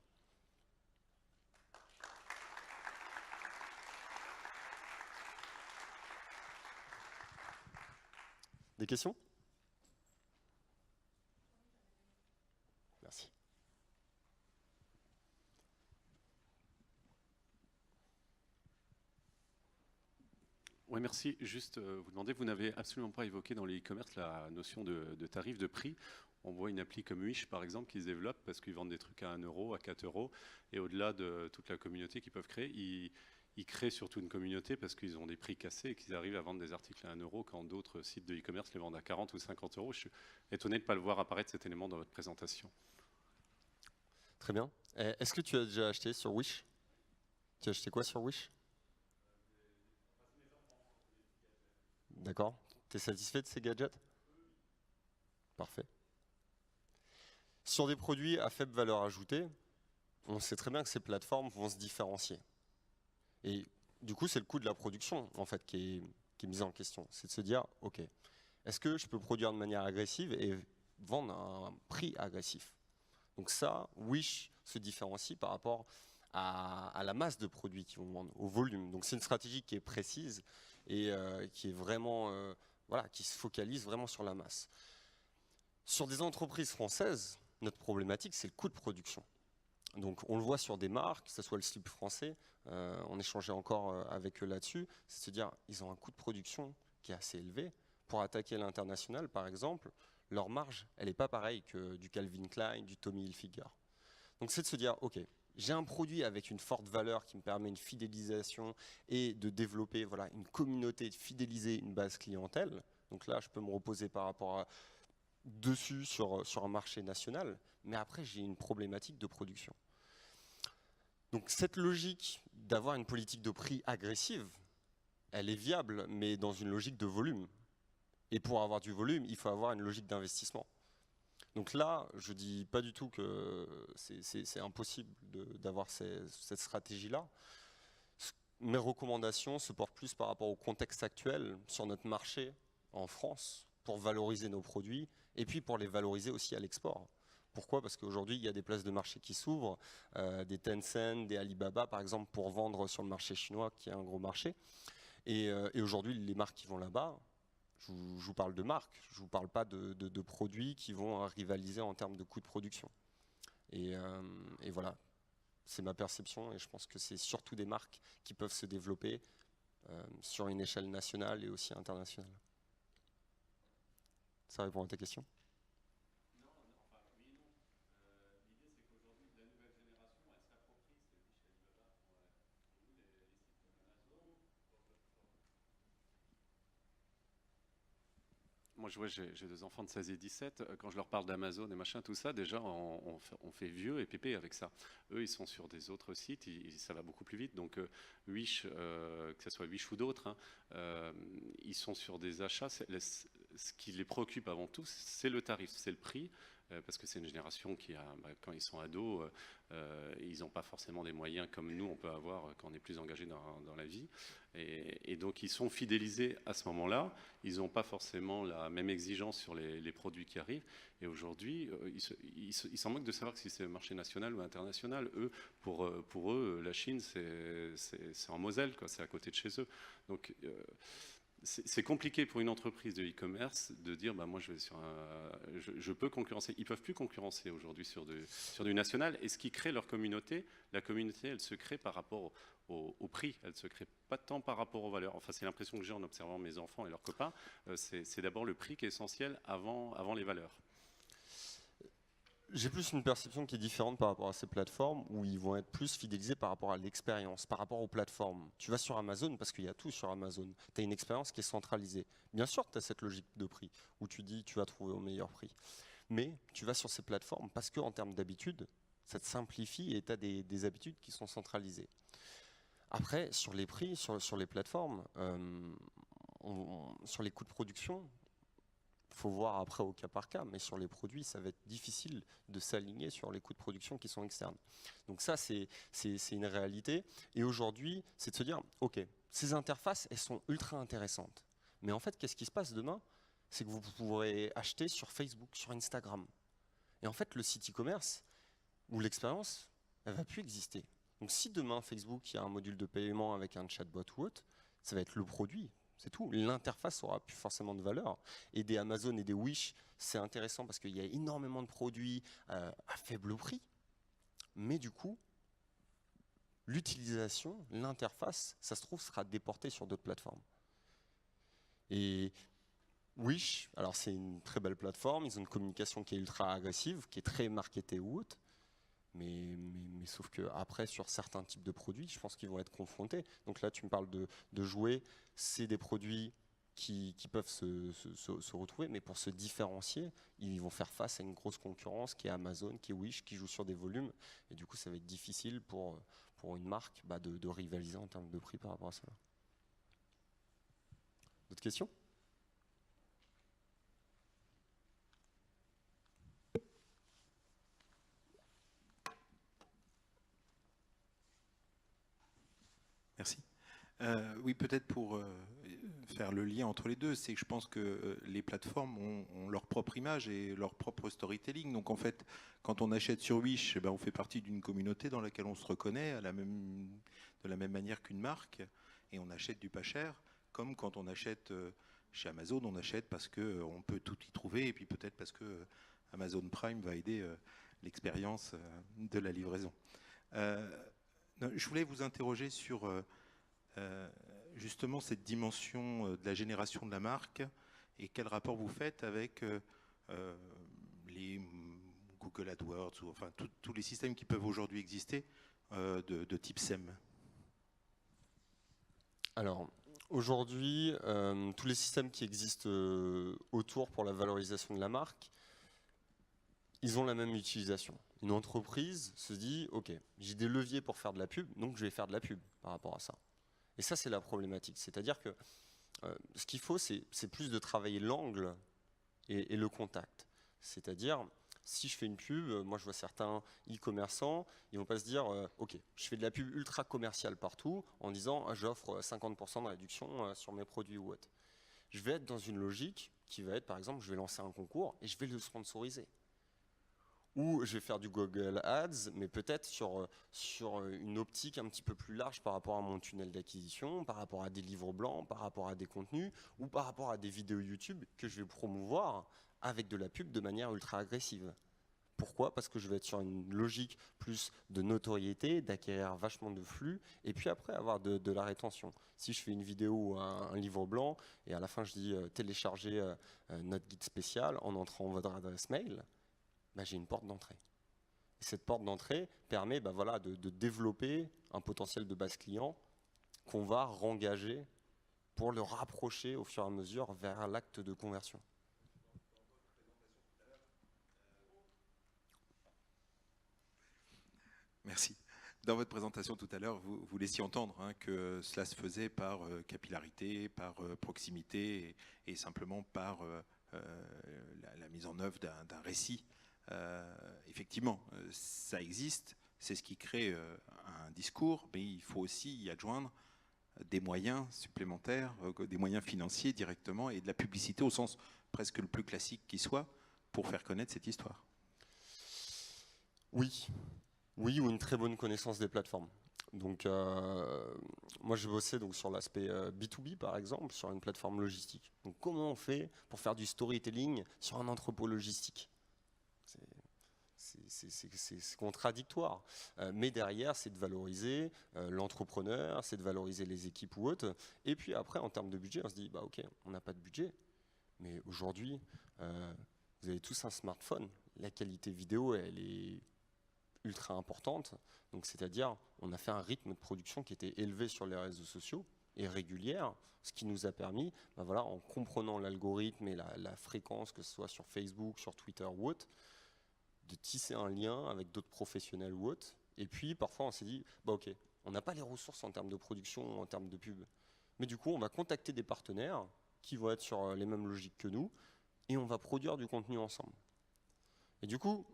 A: Des questions? Merci.
B: Oui, merci. Juste vous demander, vous n'avez absolument pas évoqué dans les e-commerce la notion de tarif, de prix. On voit une appli comme Wish, par exemple, qui se développe parce qu'ils vendent des trucs à 1 euro, à 4 euros. Et au-delà de toute la communauté qu'ils peuvent créer, ils créent surtout une communauté parce qu'ils ont des prix cassés et qu'ils arrivent à vendre des articles à 1 euro quand d'autres sites de e-commerce les vendent à 40 ou 50 euros. Je suis étonné de ne pas le voir apparaître cet élément dans votre présentation.
A: Très bien. Est-ce que tu as déjà acheté sur Wish? Tu as acheté quoi sur Wish? D'accord. Tu es satisfait de ces gadgets? Parfait. Sur des produits à faible valeur ajoutée, on sait très bien que ces plateformes vont se différencier. Et du coup, c'est le coût de la production en fait qui est mis en question. C'est de se dire, ok, est-ce que je peux produire de manière agressive et vendre à un prix agressif? Donc ça, Wish se différencie par rapport à la masse de produits qu'ils vont vendre, au volume. Donc c'est une stratégie qui est précise et qui est vraiment, voilà, qui se focalise vraiment sur la masse. Sur des entreprises françaises, notre problématique, c'est le coût de production. Donc on le voit sur des marques, que ce soit le slip français, on échangeait encore avec eux là-dessus, c'est de se dire ils ont un coût de production qui est assez élevé. Pour attaquer l'international, par exemple, leur marge, elle n'est pas pareille que du Calvin Klein, du Tommy Hilfiger. Donc c'est de se dire, ok, j'ai un produit avec une forte valeur qui me permet une fidélisation et de développer voilà, une communauté, de fidéliser une base clientèle. Donc là, je peux me reposer par rapport à dessus sur un marché national, mais après j'ai une problématique de production. Donc cette logique d'avoir une politique de prix agressive, elle est viable, mais dans une logique de volume. Et pour avoir du volume, il faut avoir une logique d'investissement. Donc là, je ne dis pas du tout que c'est impossible d'avoir cette stratégie-là. Mes recommandations se portent plus par rapport au contexte actuel sur notre marché en France pour valoriser nos produits et puis pour les valoriser aussi à l'export. Pourquoi? Parce qu'aujourd'hui, il y a des places de marché qui s'ouvrent, des Tencent, des Alibaba, par exemple, pour vendre sur le marché chinois, qui est un gros marché. Et aujourd'hui, les marques qui vont là-bas, je vous parle de marques, je ne vous parle pas de produits qui vont rivaliser en termes de coûts de production. Et voilà, c'est ma perception et je pense que c'est surtout des marques qui peuvent se développer sur une échelle nationale et aussi internationale. Ça répond à ta question?
B: Moi, j'ai deux enfants de 16 et 17. Quand je leur parle d'Amazon et machin, tout ça, déjà, on fait vieux et pépé avec ça. Eux, ils sont sur des autres sites, ça va beaucoup plus vite. Donc, Wish, que ce soit Wish ou d'autres, hein, ils sont sur des achats. Ce qui les préoccupe avant tout, c'est le tarif, c'est le prix. Parce que c'est une génération qui a, quand ils sont ados, ils n'ont pas forcément des moyens comme nous on peut avoir quand on est plus engagé dans la vie. Et donc ils sont fidélisés à ce moment-là. Ils n'ont pas forcément la même exigence sur les produits qui arrivent. Et aujourd'hui, ils s'en moquent de savoir si c'est marché national ou international. Eux, pour eux, la Chine, c'est en Moselle, quoi, c'est à côté de chez eux. Donc c'est compliqué pour une entreprise de e-commerce de dire moi je peux concurrencer. Ils ne peuvent plus concurrencer aujourd'hui sur du national. Et ce qui crée leur communauté, la communauté, elle se crée par rapport au prix. Elle ne se crée pas tant par rapport aux valeurs. Enfin, c'est l'impression que j'ai en observant mes enfants et leurs copains. C'est d'abord le prix qui est essentiel avant les valeurs.
A: J'ai plus une perception qui est différente par rapport à ces plateformes où ils vont être plus fidélisés par rapport à l'expérience, par rapport aux plateformes. Tu vas sur Amazon parce qu'il y a tout sur Amazon. Tu as une expérience qui est centralisée. Bien sûr, tu as cette logique de prix où tu dis tu vas trouver au meilleur prix. Mais tu vas sur ces plateformes parce qu'en termes d'habitude, ça te simplifie et tu as des habitudes qui sont centralisées. Après, sur les prix, sur les plateformes, sur les coûts de production, il faut voir après au cas par cas, mais sur les produits, ça va être difficile de s'aligner sur les coûts de production qui sont externes. Donc ça, c'est une réalité. Et aujourd'hui, c'est de se dire, OK, ces interfaces, elles sont ultra intéressantes. Mais en fait, qu'est-ce qui se passe demain? C'est que vous pourrez acheter sur Facebook, sur Instagram. Et en fait, le site e-commerce ou l'expérience, elle ne va plus exister. Donc si demain, Facebook, il y a un module de paiement avec un chatbot ou autre, ça va être le produit. C'est tout. L'interface aura plus forcément de valeur. Et des Amazon et des Wish, c'est intéressant parce qu'il y a énormément de produits à faible prix. Mais du coup, l'utilisation, l'interface, ça se trouve, sera déportée sur d'autres plateformes. Et Wish, alors c'est une très belle plateforme, ils ont une communication qui est ultra agressive, qui est très marketée ou autre. Mais sauf qu'après, sur certains types de produits, je pense qu'ils vont être confrontés. Donc là, tu me parles de jouets, c'est des produits qui peuvent se retrouver, mais pour se différencier, ils vont faire face à une grosse concurrence qui est Amazon, qui est Wish, qui joue sur des volumes. Et du coup, ça va être difficile pour une marque de rivaliser en termes de prix par rapport à ça. D'autres questions ?
C: Merci. Oui, peut-être pour faire le lien entre les deux, c'est que je pense que les plateformes ont leur propre image et leur propre storytelling. Donc en fait, quand on achète sur Wish, on fait partie d'une communauté dans laquelle on se reconnaît de la même manière qu'une marque, et on achète du pas cher, comme quand on achète chez Amazon, on achète parce qu'on peut tout y trouver, et puis peut-être parce que Amazon Prime va aider l'expérience de la livraison. Je voulais vous interroger sur justement cette dimension de la génération de la marque et quel rapport vous faites avec les Google AdWords ou enfin tous les systèmes qui peuvent aujourd'hui exister de type SEM.
A: Alors, aujourd'hui, tous les systèmes qui existent autour pour la valorisation de la marque, ils ont la même utilisation. Une entreprise se dit, OK, j'ai des leviers pour faire de la pub, donc je vais faire de la pub par rapport à ça. Et ça, c'est la problématique. C'est-à-dire que ce qu'il faut, c'est plus de travailler l'angle et le contact. C'est-à-dire, si je fais une pub, moi je vois certains e-commerçants, ils vont pas se dire, OK, je fais de la pub ultra commerciale partout en disant, j'offre 50% de réduction sur mes produits ou autres. Je vais être dans une logique qui va être, par exemple, je vais lancer un concours et je vais le sponsoriser. Ou je vais faire du Google Ads, mais peut-être sur une optique un petit peu plus large par rapport à mon tunnel d'acquisition, par rapport à des livres blancs, par rapport à des contenus, ou par rapport à des vidéos YouTube que je vais promouvoir avec de la pub de manière ultra agressive. Pourquoi? Parce que je vais être sur une logique plus de notoriété, d'acquérir vachement de flux, et puis après avoir de la rétention. Si je fais une vidéo ou un livre blanc, et à la fin je dis téléchargez notre guide spécial en entrant votre adresse mail, j'ai une porte d'entrée. Et cette porte d'entrée permet de développer un potentiel de base client qu'on va rengager pour le rapprocher au fur et à mesure vers l'acte de conversion.
C: Merci. Dans votre présentation tout à l'heure, vous laissiez entendre que cela se faisait par capillarité, par proximité et simplement par la mise en œuvre d'un récit. Effectivement, ça existe, c'est ce qui crée un discours, mais il faut aussi y adjoindre des moyens supplémentaires, des moyens financiers directement et de la publicité au sens presque le plus classique qui soit pour faire connaître cette histoire.
A: Oui, ou une très bonne connaissance des plateformes. Donc, moi, je bossais donc sur l'aspect B2B, par exemple, sur une plateforme logistique. Donc, comment on fait pour faire du storytelling sur un entrepôt logistique ? C'est contradictoire. Mais derrière, c'est de valoriser l'entrepreneur, c'est de valoriser les équipes ou autres. Et puis après, en termes de budget, on se dit, OK, on n'a pas de budget. Mais aujourd'hui, vous avez tous un smartphone. la qualité vidéo, elle est ultra importante. Donc, c'est-à-dire, on a fait un rythme de production qui était élevé sur les réseaux sociaux et régulière, ce qui nous a permis, voilà, en comprenant l'algorithme et la fréquence, que ce soit sur Facebook, sur Twitter ou autre, de tisser un lien avec d'autres professionnels ou autres. Et puis, parfois, on s'est dit, ok, on n'a pas les ressources en termes de production, en termes de pub. Mais du coup, on va contacter des partenaires qui vont être sur les mêmes logiques que nous et on va produire du contenu ensemble. Et du coup,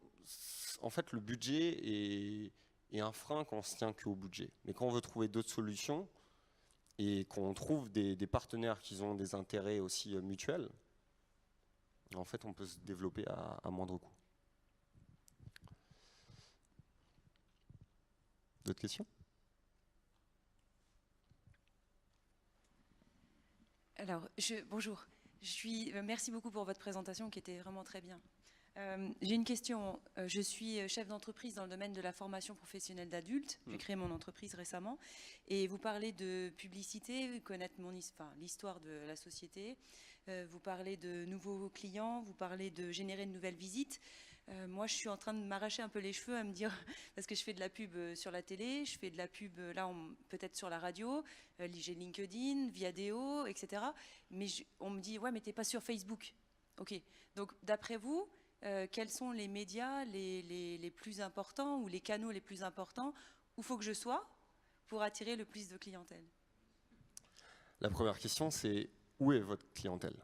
A: en fait, le budget est un frein quand on ne se tient qu'au budget. Mais quand on veut trouver d'autres solutions et qu'on trouve des partenaires qui ont des intérêts aussi mutuels, en fait, on peut se développer à moindre coût. D'autres questions ?
D: Alors, bonjour. Merci beaucoup pour votre présentation qui était vraiment très bien. J'ai une question. Je suis chef d'entreprise dans le domaine de la formation professionnelle d'adultes. J'ai créé mon entreprise récemment. Et vous parlez de publicité, connaître l'histoire de la société. Vous parlez de nouveaux clients. Vous parlez de générer de nouvelles visites. Moi, je suis en train de m'arracher un peu les cheveux à me dire, parce que je fais de la pub sur la télé, je fais de la pub là, peut-être sur la radio, j'ai LinkedIn, Viadeo, etc. Mais on me dit, ouais, mais t'es pas sur Facebook. Ok. Donc, d'après vous, quels sont les médias les plus importants ou les canaux les plus importants où il faut que je sois pour attirer le plus de clientèle?
A: La première question, c'est où est votre clientèle?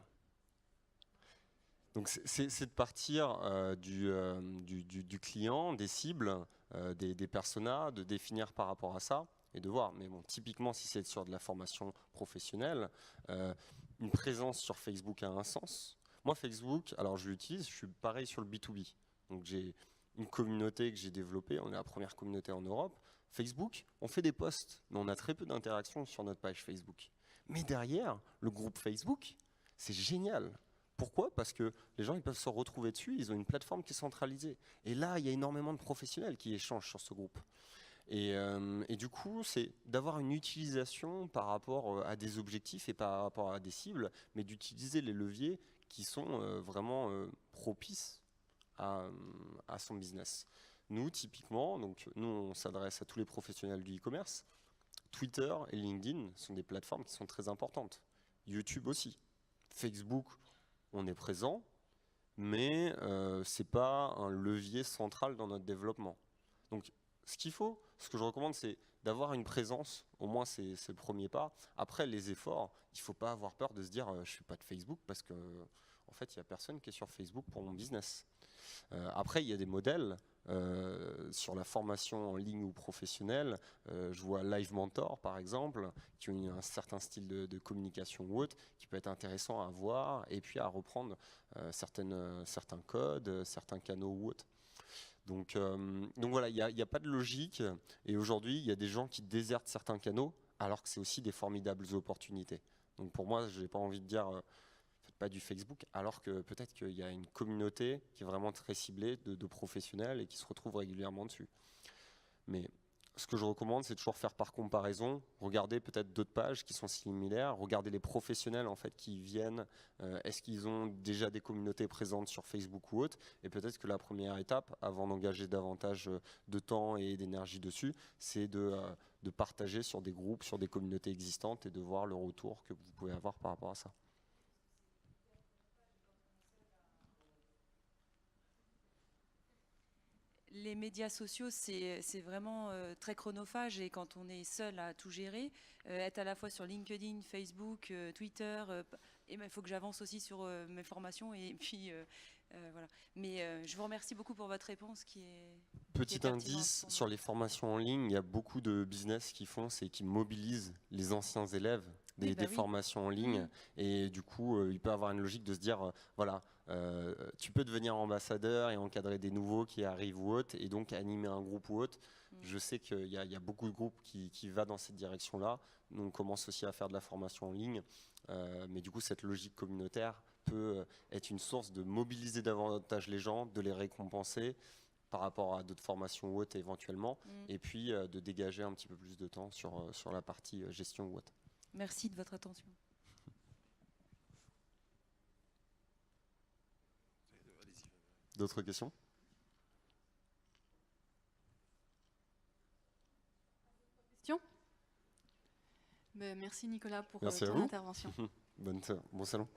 A: Donc c'est de partir du client, des cibles, des personas, de définir par rapport à ça et de voir. Mais bon, typiquement, si c'est sur de la formation professionnelle, une présence sur Facebook a un sens. Moi, Facebook, alors je l'utilise, je suis pareil sur le B2B. Donc j'ai une communauté que j'ai développée, on est la première communauté en Europe. Facebook, on fait des posts, mais on a très peu d'interactions sur notre page Facebook. Mais derrière, le groupe Facebook, c'est génial. Pourquoi? Parce que les gens ils peuvent se retrouver dessus, ils ont une plateforme qui est centralisée. Et là, il y a énormément de professionnels qui échangent sur ce groupe. Et du coup, c'est d'avoir une utilisation par rapport à des objectifs et par rapport à des cibles, mais d'utiliser les leviers qui sont vraiment propices à son business. Nous, typiquement, donc, nous, on s'adresse à tous les professionnels du e-commerce. Twitter et LinkedIn sont des plateformes qui sont très importantes. YouTube aussi. Facebook, on est présent, mais ce n'est pas un levier central dans notre développement. Donc, ce qu'il faut, ce que je recommande, c'est d'avoir une présence, au moins c'est le premier pas. Après, les efforts, il ne faut pas avoir peur de se dire je ne suis pas de Facebook parce que en fait, il n'y a personne qui est sur Facebook pour mon business. Après, il y a des modèles sur la formation en ligne ou professionnelle. Je vois Live Mentor, par exemple, qui ont un certain style de communication ou autre, qui peut être intéressant à voir et puis à reprendre certains codes, certains canaux ou autres. Donc voilà, il n'y a pas de logique. Et aujourd'hui, il y a des gens qui désertent certains canaux, alors que c'est aussi des formidables opportunités. Donc pour moi, je n'ai pas envie de dire faites pas du Facebook, alors que peut-être qu'il y a une communauté qui est vraiment très ciblée de professionnels et qui se retrouvent régulièrement dessus. Mais ce que je recommande, c'est toujours faire par comparaison, regarder peut-être d'autres pages qui sont similaires, regarder les professionnels en fait qui viennent, est-ce qu'ils ont déjà des communautés présentes sur Facebook ou autre, et peut-être que la première étape, avant d'engager davantage de temps et d'énergie dessus, c'est de partager sur des groupes, sur des communautés existantes et de voir le retour que vous pouvez avoir par rapport à ça.
D: Les médias sociaux, c'est vraiment très chronophage et quand on est seul à tout gérer, être à la fois sur LinkedIn, Facebook, Twitter, et il faut que j'avance aussi sur mes formations et puis voilà. Mais je vous remercie beaucoup pour votre réponse qui est
A: Petit indice, sur les formations en ligne, il y a beaucoup de business qui font, c'est qu'ils mobilisent les anciens élèves des formations en ligne. Et du coup, il peut avoir une logique de se dire, voilà, tu peux devenir ambassadeur et encadrer des nouveaux qui arrivent ou autres, et donc animer un groupe ou autre. Je sais qu'il y a beaucoup de groupes qui va dans cette direction-là. Nous, on commence aussi à faire de la formation en ligne. Mais du coup, cette logique communautaire peut être une source de mobiliser davantage les gens, de les récompenser par rapport à d'autres formations ou autres éventuellement, et puis de dégager un petit peu plus de temps sur la partie gestion ou autre.
D: Merci de votre attention.
A: D'autres questions ?
E: Merci Nicolas pour
A: Merci à
E: ton
A: vous.
E: intervention.
A: Bon salon.